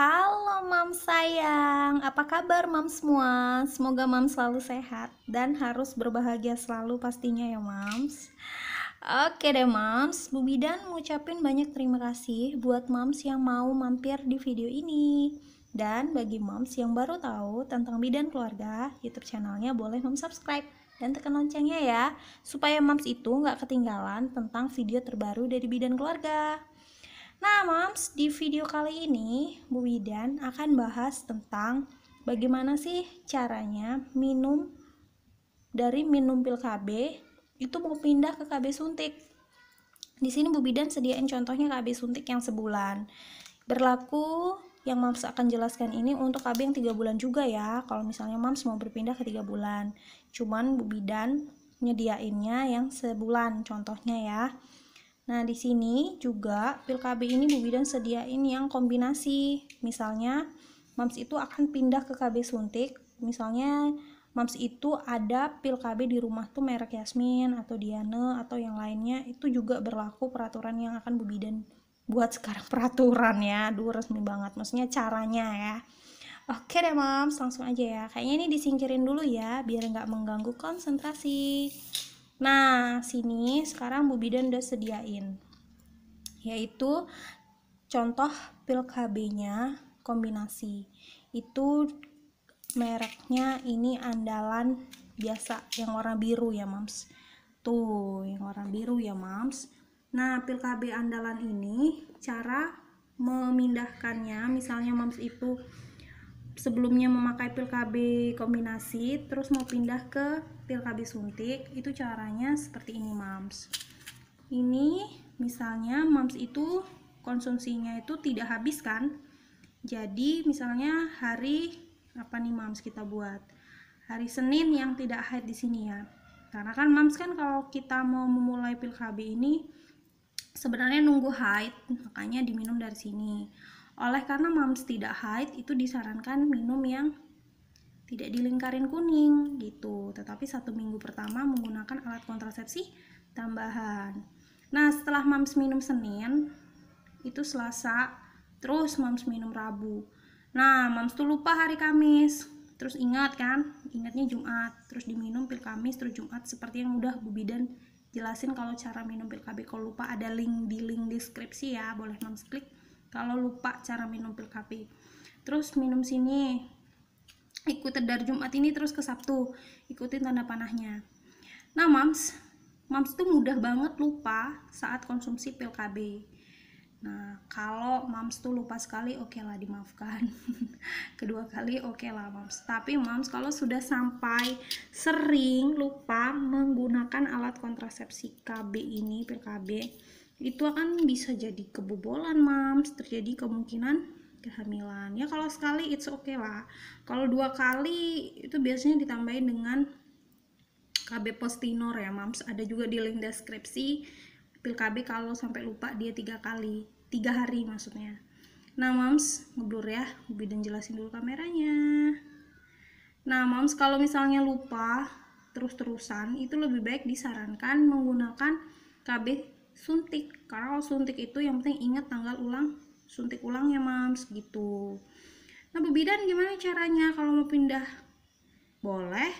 Halo Mam sayang, apa kabar Mam semua? Semoga Mam selalu sehat dan harus berbahagia selalu pastinya ya Mams. Oke deh Mams, Bu Bidan ngucapin banyak terima kasih buat Mams yang mau mampir di video ini. Dan bagi Mams yang baru tahu tentang Bidan Keluarga, YouTube channelnya boleh Mams subscribe dan tekan loncengnya ya, supaya Mams itu nggak ketinggalan tentang video terbaru dari Bidan Keluarga. Nah, Mams, di video kali ini Bu Widan akan bahas tentang bagaimana sih caranya minum pil KB itu mau pindah ke KB suntik. Di sini Bu Bidan sediain contohnya KB suntik yang sebulan. Berlaku yang Mams akan jelaskan ini untuk KB yang 3 bulan juga ya. Kalau misalnya Mams mau berpindah ke 3 bulan. Cuman Bu Bidan nyediainnya yang sebulan contohnya ya. Nah, di sini juga pil KB ini Bu Bidan sediain yang kombinasi. Misalnya, Mams itu akan pindah ke KB suntik. Misalnya, Mams itu ada pil KB di rumah tuh merek Yasmin atau Diane atau yang lainnya. Itu juga berlaku peraturan yang akan Bu Bidan buat sekarang peraturan ya. Duh, resmi banget. Maksudnya caranya ya. Oke deh Mams, langsung aja ya. Kayaknya ini disingkirin dulu ya, biar nggak mengganggu konsentrasi. Nah, sini sekarang Bu Bidan udah sediain, yaitu contoh pil KB-nya kombinasi. Itu mereknya ini andalan biasa yang warna biru ya Mams. Tuh, yang warna biru ya Mams. Nah, pil KB andalan ini cara memindahkannya, misalnya Mams itu sebelumnya memakai pil KB kombinasi terus mau pindah ke pil KB suntik, itu caranya seperti ini Mams. Ini misalnya Mams itu konsumsinya itu tidak habis kan, jadi misalnya hari apa nih Mams kita buat hari Senin yang tidak haid di sini ya, karena kan Mams kan kalau kita mau memulai pil KB ini sebenarnya nunggu haid, makanya diminum dari sini. Oleh karena Mams tidak haid, itu disarankan minum yang tidak dilingkarin kuning gitu. Tetapi 1 minggu pertama menggunakan alat kontrasepsi tambahan. Nah, setelah Mams minum Senin, itu Selasa, terus Mams minum Rabu. Nah, Mams tuh lupa hari Kamis. Terus ingat kan, ingatnya Jumat. Terus diminum pil Kamis, terus Jumat. Seperti yang udah Bu Bidan jelasin kalau cara minum pil KB. Kalau lupa ada link di deskripsi ya, boleh Mams klik kalau lupa cara minum pil KB. Terus minum sini, ikutin dari Jumat ini terus ke Sabtu, ikutin tanda panahnya. Nah Mams tuh mudah banget lupa saat konsumsi pil KB. Nah, kalau Mams tuh lupa sekali, oke lah dimaafkan. Kedua kali oke lah Mams. Tapi Mams kalau sudah sampai sering lupa menggunakan alat kontrasepsi KB ini, pil KB, itu akan bisa jadi kebobolan Mams, terjadi kemungkinan kehamilan. Ya kalau sekali it's okay lah. Kalau 2 kali itu biasanya ditambahin dengan KB Postinor ya Mams. Ada juga di link deskripsi pil KB kalau sampai lupa dia 3 kali, 3 hari maksudnya. Nah Mams, ngeblur ya, Bidan jelasin dulu kameranya. Nah Mams, kalau misalnya lupa terus-terusan, itu lebih baik disarankan menggunakan KB suntik, karena kalau suntik itu yang penting ingat tanggal suntik ulangnya Mams gitu. Nah Bu Bidan gimana caranya kalau mau pindah? Boleh,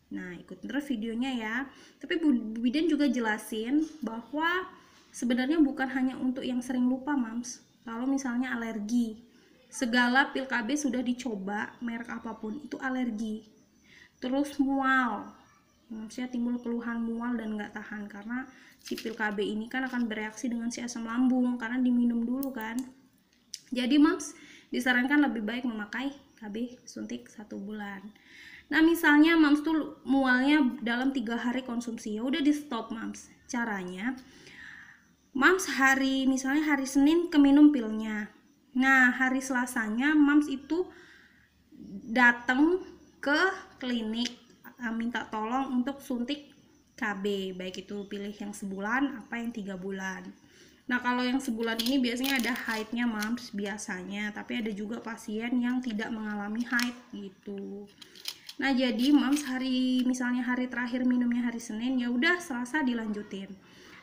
nah ikutin terus videonya ya. Tapi Bu Bidan juga jelasin bahwa sebenarnya bukan hanya untuk yang sering lupa Mams. Kalau misalnya alergi, segala pil KB sudah dicoba merek apapun itu alergi. Terus mual, maksudnya timbul keluhan mual dan nggak tahan, karena si pil KB ini kan akan bereaksi dengan si asam lambung karena diminum dulu kan. Jadi Mams disarankan lebih baik memakai KB suntik 1 bulan. Nah misalnya Mams tuh mualnya dalam 3 hari konsumsi, ya udah di stop Mams. Caranya Mams misalnya hari Senin keminum pilnya, nah hari Selasanya Mams itu datang ke klinik minta tolong untuk suntik KB, baik itu pilih yang sebulan apa yang 3 bulan. Nah kalau yang sebulan ini biasanya ada haidnya Mams biasanya, tapi ada juga pasien yang tidak mengalami haid gitu. Nah jadi Mams misalnya hari terakhir minumnya hari Senin, ya udah Selasa dilanjutin.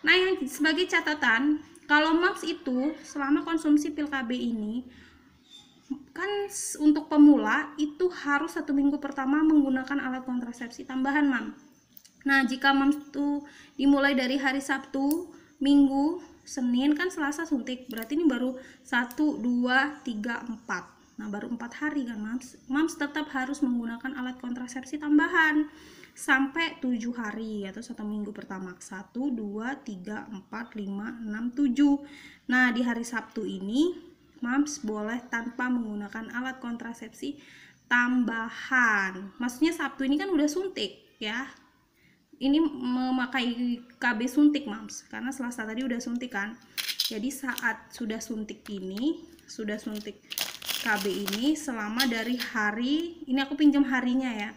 Nah yang sebagai catatan, kalau Mams itu selama konsumsi pil KB ini kan untuk pemula itu harus 1 minggu pertama menggunakan alat kontrasepsi tambahan, Mam. Nah, jika Mams tuh dimulai dari hari Sabtu, Minggu, Senin, kan Selasa suntik, berarti ini baru 1, 2, 3, 4. Nah, baru 4 hari kan, Mams. Mams tetap harus menggunakan alat kontrasepsi tambahan sampai 7 hari atau 1 minggu pertama. 1, 2, 3, 4, 5, 6, 7. Nah, di hari Sabtu ini Mams boleh tanpa menggunakan alat kontrasepsi tambahan. Maksudnya Sabtu ini kan udah suntik ya. Ini memakai KB suntik, Mams, karena Selasa tadi udah suntik kan. Jadi saat sudah suntik ini, sudah suntik KB ini selama dari hari, ini aku pinjam harinya ya,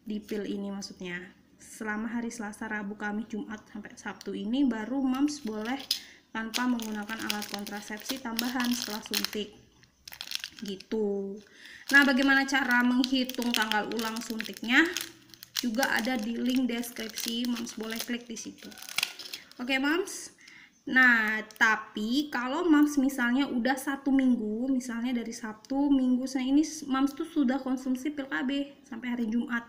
di pil ini maksudnya. Selama hari Selasa, Rabu, Kamis, Jumat sampai Sabtu ini baru Mams boleh tanpa menggunakan alat kontrasepsi tambahan setelah suntik. Gitu. Nah, bagaimana cara menghitung tanggal ulang suntiknya? Juga ada di link deskripsi, Mams boleh klik di situ. Oke, Mams. Nah, tapi kalau Mams misalnya udah 1 minggu, misalnya dari Sabtu, Minggu, Senin ini Mams tuh sudah konsumsi pil KB sampai hari Jumat.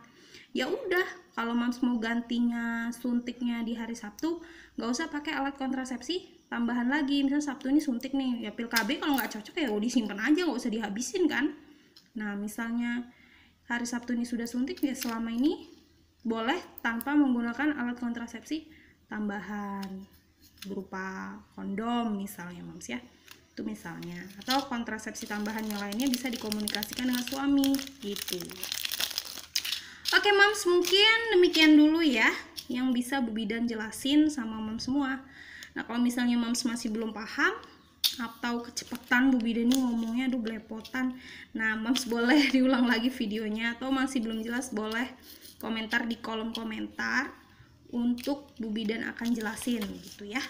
Ya udah, kalau Mams mau gantinya suntiknya di hari Sabtu, nggak usah pakai alat kontrasepsi tambahan lagi. Misalnya Sabtu ini suntik nih, ya pil KB kalau nggak cocok ya disimpan aja, nggak usah dihabisin kan. Nah, misalnya hari Sabtu ini sudah suntik, ya selama ini boleh tanpa menggunakan alat kontrasepsi tambahan berupa kondom misalnya, Mams ya. Itu misalnya. Atau kontrasepsi tambahan yang lainnya bisa dikomunikasikan dengan suami gitu. Oke, Mams, mungkin demikian dulu ya yang bisa Bu Bidan jelasin sama Mams semua. Nah, kalau misalnya Mams masih belum paham atau kecepatan Bu Bidan ini ngomongnya aduh belepotan, nah Mams boleh diulang lagi videonya, atau masih belum jelas boleh komentar di kolom komentar untuk Bu Bidan akan jelasin gitu ya.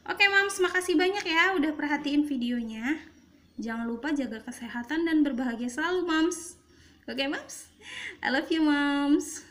Oke, Mams, makasih banyak ya udah perhatiin videonya. Jangan lupa jaga kesehatan dan berbahagia selalu, Mams. Oke, Mams, I love you, Mams.